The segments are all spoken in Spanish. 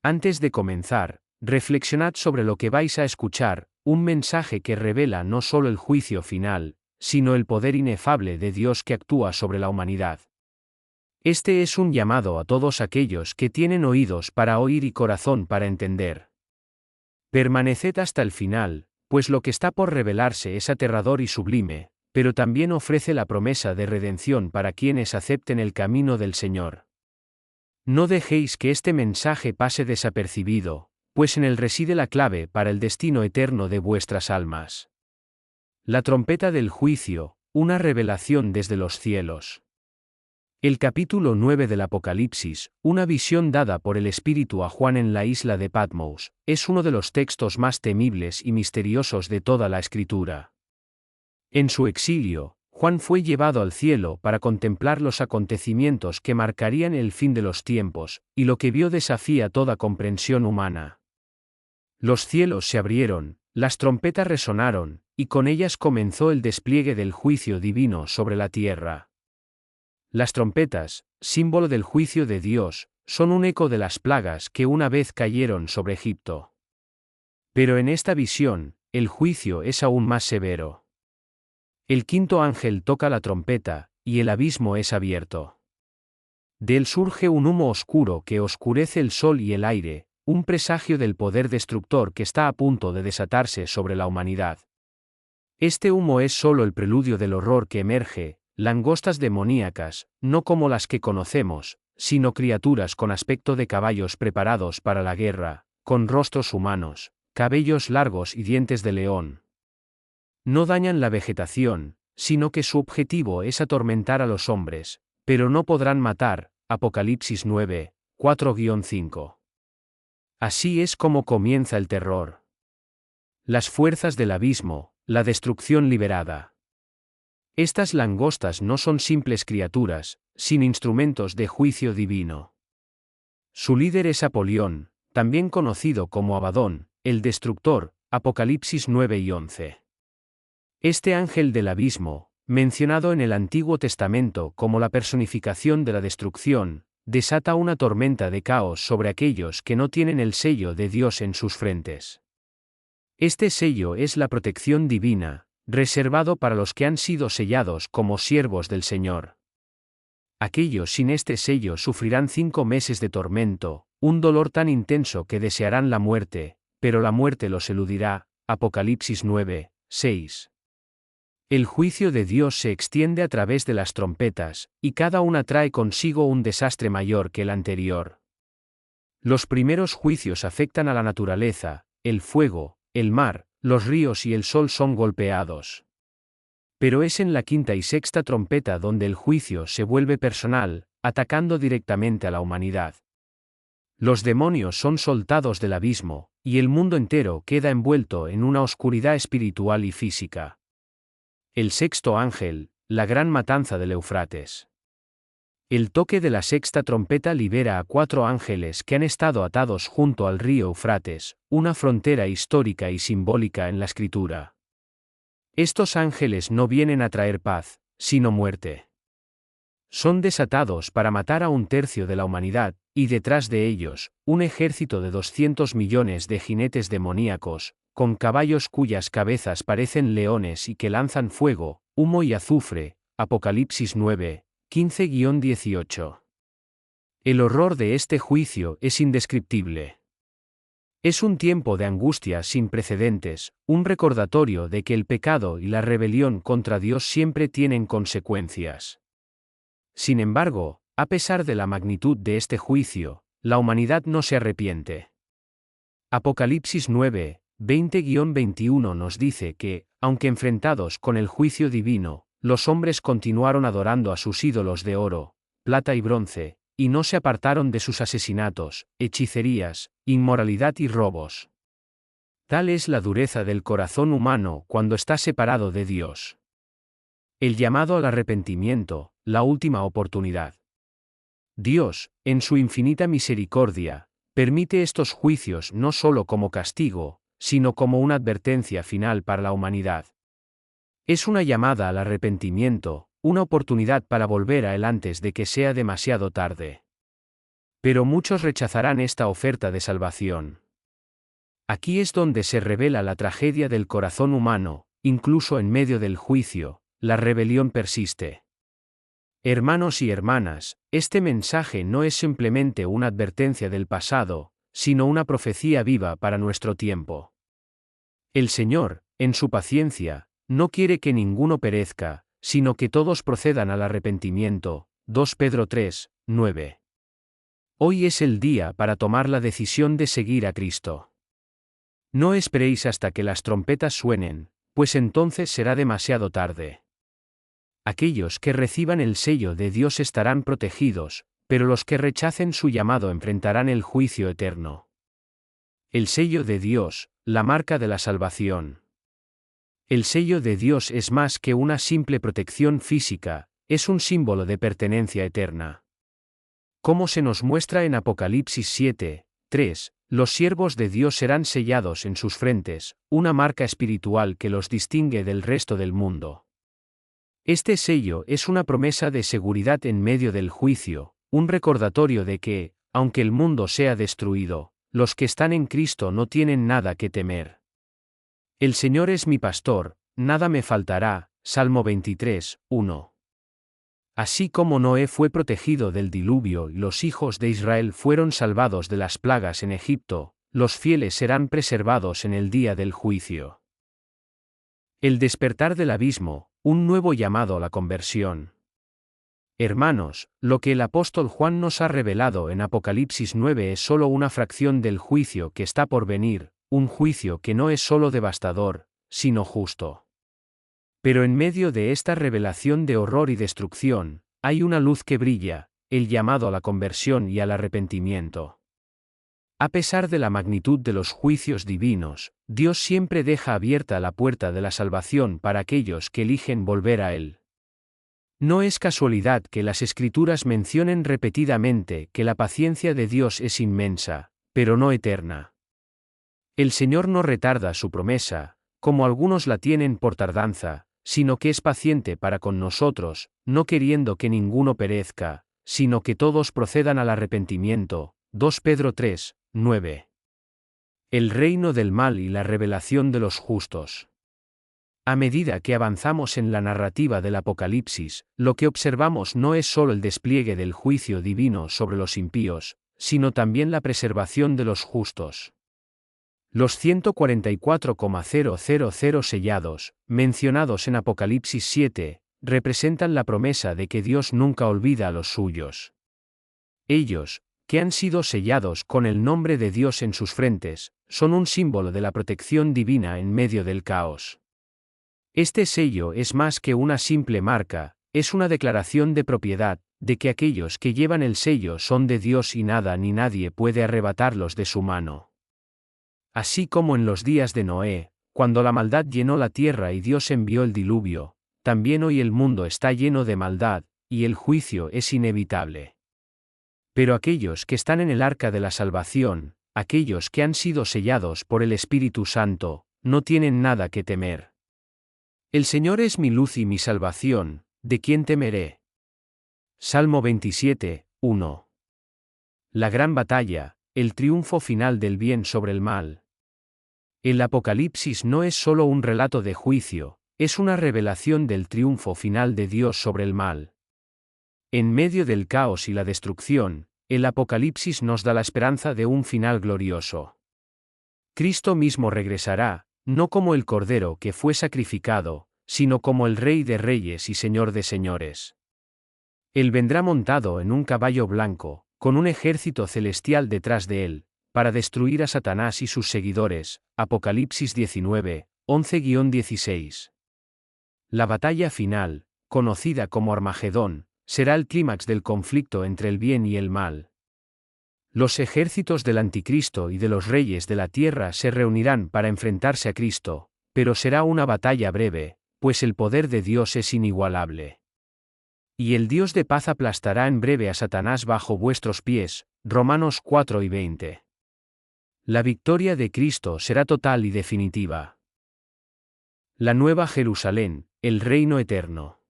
Antes de comenzar, reflexionad sobre lo que vais a escuchar, un mensaje que revela no solo el juicio final, sino el poder inefable de Dios que actúa sobre la humanidad. Este es un llamado a todos aquellos que tienen oídos para oír y corazón para entender. Permaneced hasta el final, pues lo que está por revelarse es aterrador y sublime, pero también ofrece la promesa de redención para quienes acepten el camino del Señor. No dejéis que este mensaje pase desapercibido, pues en él reside la clave para el destino eterno de vuestras almas. La trompeta del juicio, una revelación desde los cielos. El capítulo 9 del Apocalipsis, una visión dada por el Espíritu a Juan en la isla de Patmos, es uno de los textos más temibles y misteriosos de toda la Escritura. En su exilio, Juan fue llevado al cielo para contemplar los acontecimientos que marcarían el fin de los tiempos, y lo que vio desafía toda comprensión humana. Los cielos se abrieron, las trompetas resonaron, y con ellas comenzó el despliegue del juicio divino sobre la tierra. Las trompetas, símbolo del juicio de Dios, son un eco de las plagas que una vez cayeron sobre Egipto. Pero en esta visión, el juicio es aún más severo. El quinto ángel toca la trompeta, y el abismo es abierto. De él surge un humo oscuro que oscurece el sol y el aire, un presagio del poder destructor que está a punto de desatarse sobre la humanidad. Este humo es solo el preludio del horror que emerge, langostas demoníacas, no como las que conocemos, sino criaturas con aspecto de caballos preparados para la guerra, con rostros humanos, cabellos largos y dientes de león. No dañan la vegetación, sino que su objetivo es atormentar a los hombres, pero no podrán matar. Apocalipsis 9, 4-5. Así es como comienza el terror. Las fuerzas del abismo, la destrucción liberada. Estas langostas no son simples criaturas, sino instrumentos de juicio divino. Su líder es Apolión, también conocido como Abadón, el destructor. Apocalipsis 9 y 11. Este ángel del abismo, mencionado en el Antiguo Testamento como la personificación de la destrucción, desata una tormenta de caos sobre aquellos que no tienen el sello de Dios en sus frentes. Este sello es la protección divina, reservado para los que han sido sellados como siervos del Señor. Aquellos sin este sello sufrirán 5 meses de tormento, un dolor tan intenso que desearán la muerte, pero la muerte los eludirá. Apocalipsis 9, 6. El juicio de Dios se extiende a través de las trompetas, y cada una trae consigo un desastre mayor que el anterior. Los primeros juicios afectan a la naturaleza, el fuego, el mar, los ríos y el sol son golpeados. Pero es en la quinta y sexta trompeta donde el juicio se vuelve personal, atacando directamente a la humanidad. Los demonios son soltados del abismo, y el mundo entero queda envuelto en una oscuridad espiritual y física. El sexto ángel, la gran matanza del Éufrates. El toque de la sexta trompeta libera a 4 ángeles que han estado atados junto al río Éufrates, una frontera histórica y simbólica en la Escritura. Estos ángeles no vienen a traer paz, sino muerte. Son desatados para matar a 1/3 de la humanidad, y detrás de ellos, un ejército de 200 millones de jinetes demoníacos, con caballos cuyas cabezas parecen leones y que lanzan fuego, humo y azufre. Apocalipsis 9, 15-18. El horror de este juicio es indescriptible. Es un tiempo de angustia sin precedentes, un recordatorio de que el pecado y la rebelión contra Dios siempre tienen consecuencias. Sin embargo, a pesar de la magnitud de este juicio, la humanidad no se arrepiente. Apocalipsis 9, 20-21 nos dice que, aunque enfrentados con el juicio divino, los hombres continuaron adorando a sus ídolos de oro, plata y bronce, y no se apartaron de sus asesinatos, hechicerías, inmoralidad y robos. Tal es la dureza del corazón humano cuando está separado de Dios. El llamado al arrepentimiento, la última oportunidad. Dios, en su infinita misericordia, permite estos juicios no solo como castigo, sino como una advertencia final para la humanidad. Es una llamada al arrepentimiento, una oportunidad para volver a Él antes de que sea demasiado tarde. Pero muchos rechazarán esta oferta de salvación. Aquí es donde se revela la tragedia del corazón humano, incluso en medio del juicio, la rebelión persiste. Hermanos y hermanas, este mensaje no es simplemente una advertencia del pasado, sino una profecía viva para nuestro tiempo. El Señor, en su paciencia, no quiere que ninguno perezca, sino que todos procedan al arrepentimiento. 2 Pedro 3, 9. Hoy es el día para tomar la decisión de seguir a Cristo. No esperéis hasta que las trompetas suenen, pues entonces será demasiado tarde. Aquellos que reciban el sello de Dios estarán protegidos, pero los que rechacen su llamado enfrentarán el juicio eterno. El sello de Dios, la marca de la salvación. El sello de Dios es más que una simple protección física, es un símbolo de pertenencia eterna. Como se nos muestra en Apocalipsis 7, 3, los siervos de Dios serán sellados en sus frentes, una marca espiritual que los distingue del resto del mundo. Este sello es una promesa de seguridad en medio del juicio, un recordatorio de que, aunque el mundo sea destruido, los que están en Cristo no tienen nada que temer. El Señor es mi pastor, nada me faltará. Salmo 23, 1. Así como Noé fue protegido del diluvio y los hijos de Israel fueron salvados de las plagas en Egipto, los fieles serán preservados en el día del juicio. El despertar del abismo, un nuevo llamado a la conversión. Hermanos, lo que el apóstol Juan nos ha revelado en Apocalipsis 9 es solo una fracción del juicio que está por venir, un juicio que no es solo devastador, sino justo. Pero en medio de esta revelación de horror y destrucción, hay una luz que brilla, el llamado a la conversión y al arrepentimiento. A pesar de la magnitud de los juicios divinos, Dios siempre deja abierta la puerta de la salvación para aquellos que eligen volver a Él. No es casualidad que las Escrituras mencionen repetidamente que la paciencia de Dios es inmensa, pero no eterna. El Señor no retarda su promesa, como algunos la tienen por tardanza, sino que es paciente para con nosotros, no queriendo que ninguno perezca, sino que todos procedan al arrepentimiento. 2 Pedro 3, 9. El reino del mal y la revelación de los justos. A medida que avanzamos en la narrativa del Apocalipsis, lo que observamos no es solo el despliegue del juicio divino sobre los impíos, sino también la preservación de los justos. Los 144,000 sellados, mencionados en Apocalipsis 7, representan la promesa de que Dios nunca olvida a los suyos. Ellos, que han sido sellados con el nombre de Dios en sus frentes, son un símbolo de la protección divina en medio del caos. Este sello es más que una simple marca, es una declaración de propiedad, de que aquellos que llevan el sello son de Dios y nada ni nadie puede arrebatarlos de su mano. Así como en los días de Noé, cuando la maldad llenó la tierra y Dios envió el diluvio, también hoy el mundo está lleno de maldad, y el juicio es inevitable. Pero aquellos que están en el arca de la salvación, aquellos que han sido sellados por el Espíritu Santo, no tienen nada que temer. El Señor es mi luz y mi salvación, ¿de quién temeré? Salmo 27, 1. La gran batalla, el triunfo final del bien sobre el mal. El Apocalipsis no es solo un relato de juicio, es una revelación del triunfo final de Dios sobre el mal. En medio del caos y la destrucción, el Apocalipsis nos da la esperanza de un final glorioso. Cristo mismo regresará, no como el Cordero que fue sacrificado, sino como el Rey de Reyes y Señor de Señores. Él vendrá montado en un caballo blanco, con un ejército celestial detrás de él, para destruir a Satanás y sus seguidores. Apocalipsis 19, 11-16. La batalla final, conocida como Armagedón, será el clímax del conflicto entre el bien y el mal. Los ejércitos del Anticristo y de los reyes de la tierra se reunirán para enfrentarse a Cristo, pero será una batalla breve, pues el poder de Dios es inigualable. Y el Dios de paz aplastará en breve a Satanás bajo vuestros pies. Romanos 4 y 20. La victoria de Cristo será total y definitiva. La Nueva Jerusalén, el reino eterno.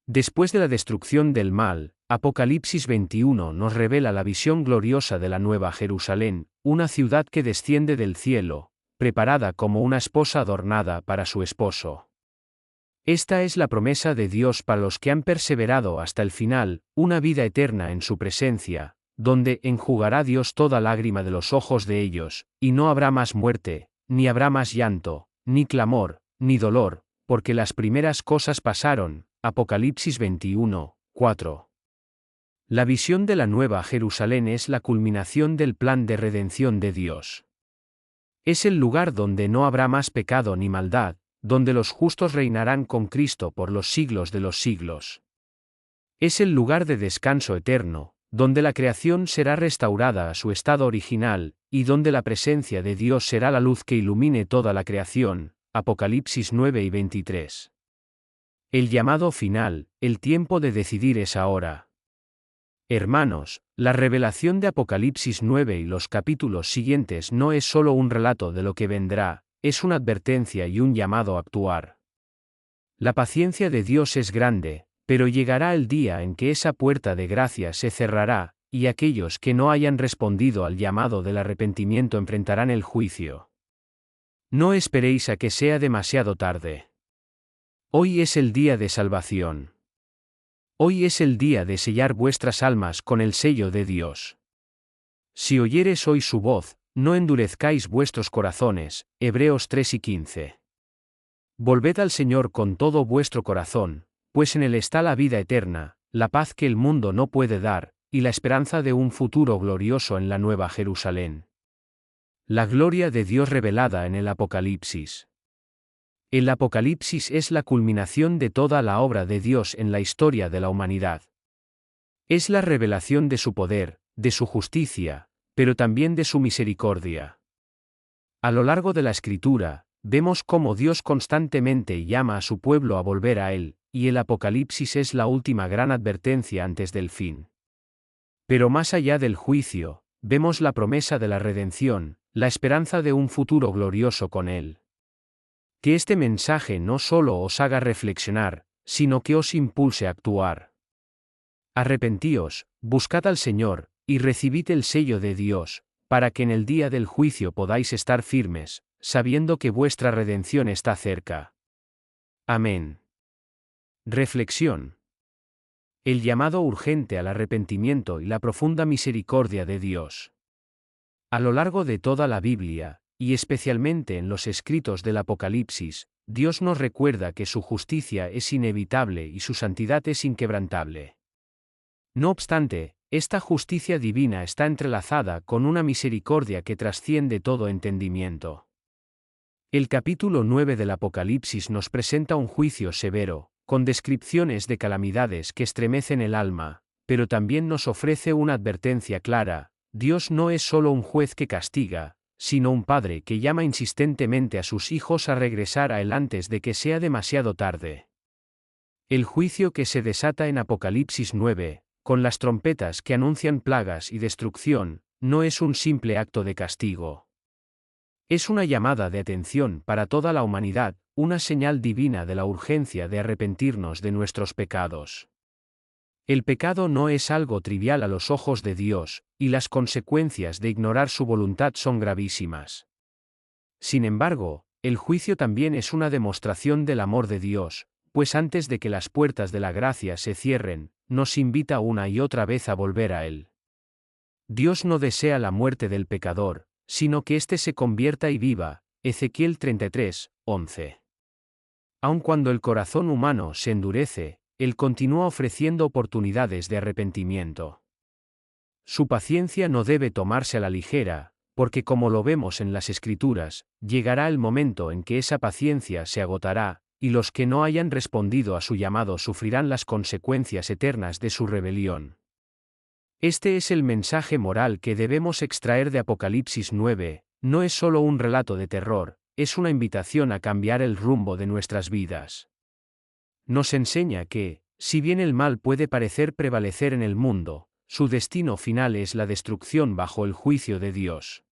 Después de la destrucción del mal, Apocalipsis 21 nos revela la visión gloriosa de la Nueva Jerusalén, una ciudad que desciende del cielo, preparada como una esposa adornada para su esposo. Esta es la promesa de Dios para los que han perseverado hasta el final, una vida eterna en su presencia, donde enjugará Dios toda lágrima de los ojos de ellos, y no habrá más muerte, ni habrá más llanto, ni clamor, ni dolor, porque las primeras cosas pasaron. Apocalipsis 21, 4. La visión de la Nueva Jerusalén es la culminación del plan de redención de Dios. Es el lugar donde no habrá más pecado ni maldad, donde los justos reinarán con Cristo por los siglos de los siglos. Es el lugar de descanso eterno, donde la creación será restaurada a su estado original, y donde la presencia de Dios será la luz que ilumine toda la creación. Apocalipsis 9 y 23. El llamado final, el tiempo de decidir es ahora. Hermanos, la revelación de Apocalipsis 9 y los capítulos siguientes no es solo un relato de lo que vendrá, es una advertencia y un llamado a actuar. La paciencia de Dios es grande, pero llegará el día en que esa puerta de gracia se cerrará, y aquellos que no hayan respondido al llamado del arrepentimiento enfrentarán el juicio. No esperéis a que sea demasiado tarde. Hoy es el día de salvación. Hoy es el día de sellar vuestras almas con el sello de Dios. Si oyeres hoy su voz, no endurezcáis vuestros corazones. Hebreos 3 y 15. Volved al Señor con todo vuestro corazón, pues en Él está la vida eterna, la paz que el mundo no puede dar, y la esperanza de un futuro glorioso en la Nueva Jerusalén. La gloria de Dios revelada en el Apocalipsis. El Apocalipsis es la culminación de toda la obra de Dios en la historia de la humanidad. Es la revelación de su poder, de su justicia, pero también de su misericordia. A lo largo de la Escritura, vemos cómo Dios constantemente llama a su pueblo a volver a Él, y el Apocalipsis es la última gran advertencia antes del fin. Pero más allá del juicio, vemos la promesa de la redención, la esperanza de un futuro glorioso con Él. Que este mensaje no solo os haga reflexionar, sino que os impulse a actuar. Arrepentíos, buscad al Señor, y recibid el sello de Dios, para que en el día del juicio podáis estar firmes, sabiendo que vuestra redención está cerca. Amén. Reflexión. El llamado urgente al arrepentimiento y la profunda misericordia de Dios. A lo largo de toda la Biblia, y especialmente en los escritos del Apocalipsis, Dios nos recuerda que su justicia es inevitable y su santidad es inquebrantable. No obstante, esta justicia divina está entrelazada con una misericordia que trasciende todo entendimiento. El capítulo 9 del Apocalipsis nos presenta un juicio severo, con descripciones de calamidades que estremecen el alma, pero también nos ofrece una advertencia clara: Dios no es solo un juez que castiga, sino un padre que llama insistentemente a sus hijos a regresar a Él antes de que sea demasiado tarde. El juicio que se desata en Apocalipsis 9, con las trompetas que anuncian plagas y destrucción, no es un simple acto de castigo. Es una llamada de atención para toda la humanidad, una señal divina de la urgencia de arrepentirnos de nuestros pecados. El pecado no es algo trivial a los ojos de Dios, y las consecuencias de ignorar su voluntad son gravísimas. Sin embargo, el juicio también es una demostración del amor de Dios, pues antes de que las puertas de la gracia se cierren, nos invita una y otra vez a volver a Él. Dios no desea la muerte del pecador, sino que éste se convierta y viva. Ezequiel 33, 11. Aun cuando el corazón humano se endurece, Él continúa ofreciendo oportunidades de arrepentimiento. Su paciencia no debe tomarse a la ligera, porque como lo vemos en las Escrituras, llegará el momento en que esa paciencia se agotará, y los que no hayan respondido a su llamado sufrirán las consecuencias eternas de su rebelión. Este es el mensaje moral que debemos extraer de Apocalipsis 9, no es solo un relato de terror, es una invitación a cambiar el rumbo de nuestras vidas. Nos enseña que, si bien el mal puede parecer prevalecer en el mundo, su destino final es la destrucción bajo el juicio de Dios.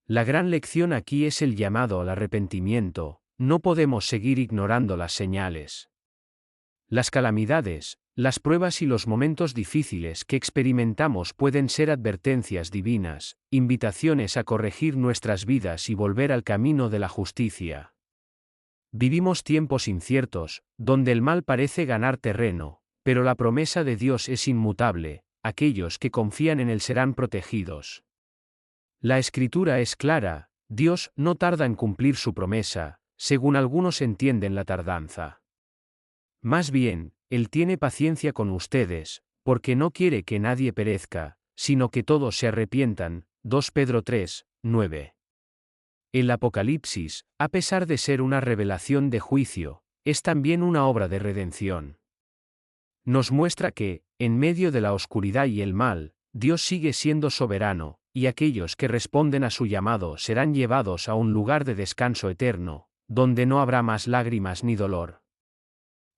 La gran lección aquí es el llamado al arrepentimiento. No podemos seguir ignorando las señales. Las calamidades, Las pruebas y los momentos difíciles que experimentamos pueden ser advertencias divinas, invitaciones a corregir nuestras vidas y volver al camino de la justicia. Vivimos tiempos inciertos, donde el mal parece ganar terreno, pero la promesa de Dios es inmutable: aquellos que confían en Él serán protegidos. La Escritura es clara: Dios no tarda en cumplir su promesa, según algunos entienden la tardanza. Más bien, Él tiene paciencia con ustedes, porque no quiere que nadie perezca, sino que todos se arrepientan. 2 Pedro 3, 9. El Apocalipsis, a pesar de ser una revelación de juicio, es también una obra de redención. Nos muestra que, en medio de la oscuridad y el mal, Dios sigue siendo soberano, y aquellos que responden a su llamado serán llevados a un lugar de descanso eterno, donde no habrá más lágrimas ni dolor.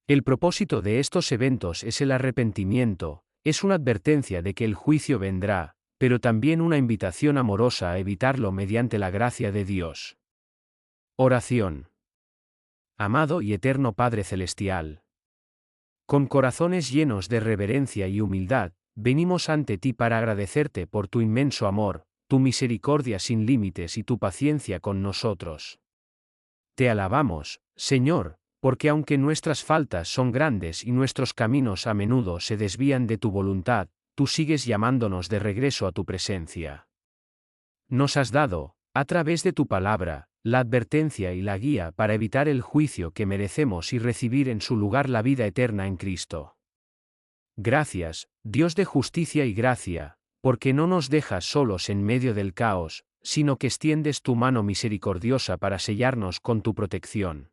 El propósito de estos eventos es el arrepentimiento, es una advertencia de que el juicio vendrá, pero también una invitación amorosa a evitarlo mediante la gracia de Dios. Oración. Amado y eterno Padre Celestial, con corazones llenos de reverencia y humildad, venimos ante ti para agradecerte por tu inmenso amor, tu misericordia sin límites y tu paciencia con nosotros. Te alabamos, Señor, porque aunque nuestras faltas son grandes y nuestros caminos a menudo se desvían de tu voluntad, tú sigues llamándonos de regreso a tu presencia. Nos has dado, a través de tu palabra, la advertencia y la guía para evitar el juicio que merecemos y recibir en su lugar la vida eterna en Cristo. Gracias, Dios de justicia y gracia, porque no nos dejas solos en medio del caos, sino que extiendes tu mano misericordiosa para sellarnos con tu protección.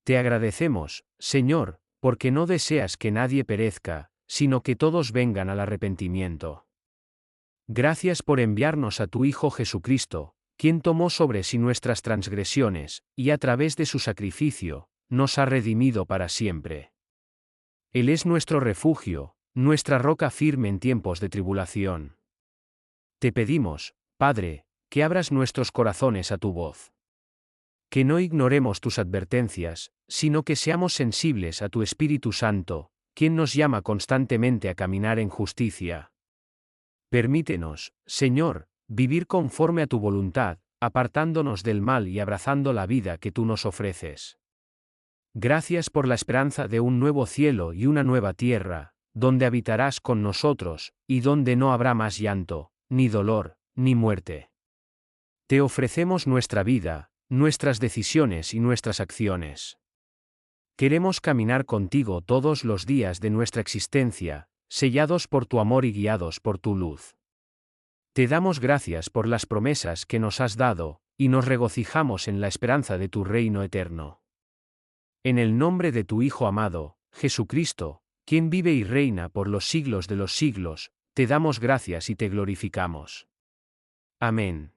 Te agradecemos, Señor, porque no deseas que nadie perezca, sino que todos vengan al arrepentimiento. Gracias por enviarnos a tu Hijo Jesucristo, quien tomó sobre sí nuestras transgresiones, y a través de su sacrificio, nos ha redimido para siempre. Él es nuestro refugio, nuestra roca firme en tiempos de tribulación. Te pedimos, Padre, que abras nuestros corazones a tu voz. Que no ignoremos tus advertencias, sino que seamos sensibles a tu Espíritu Santo, quien nos llama constantemente a caminar en justicia. Permítenos, Señor, vivir conforme a tu voluntad, apartándonos del mal y abrazando la vida que tú nos ofreces. Gracias por la esperanza de un nuevo cielo y una nueva tierra, donde habitarás con nosotros, y donde no habrá más llanto, ni dolor, ni muerte. Te ofrecemos nuestra vida, nuestras decisiones y nuestras acciones. Queremos caminar contigo todos los días de nuestra existencia, sellados por tu amor y guiados por tu luz. Te damos gracias por las promesas que nos has dado, y nos regocijamos en la esperanza de tu reino eterno. En el nombre de tu Hijo amado, Jesucristo, quien vive y reina por los siglos de los siglos, te damos gracias y te glorificamos. Amén.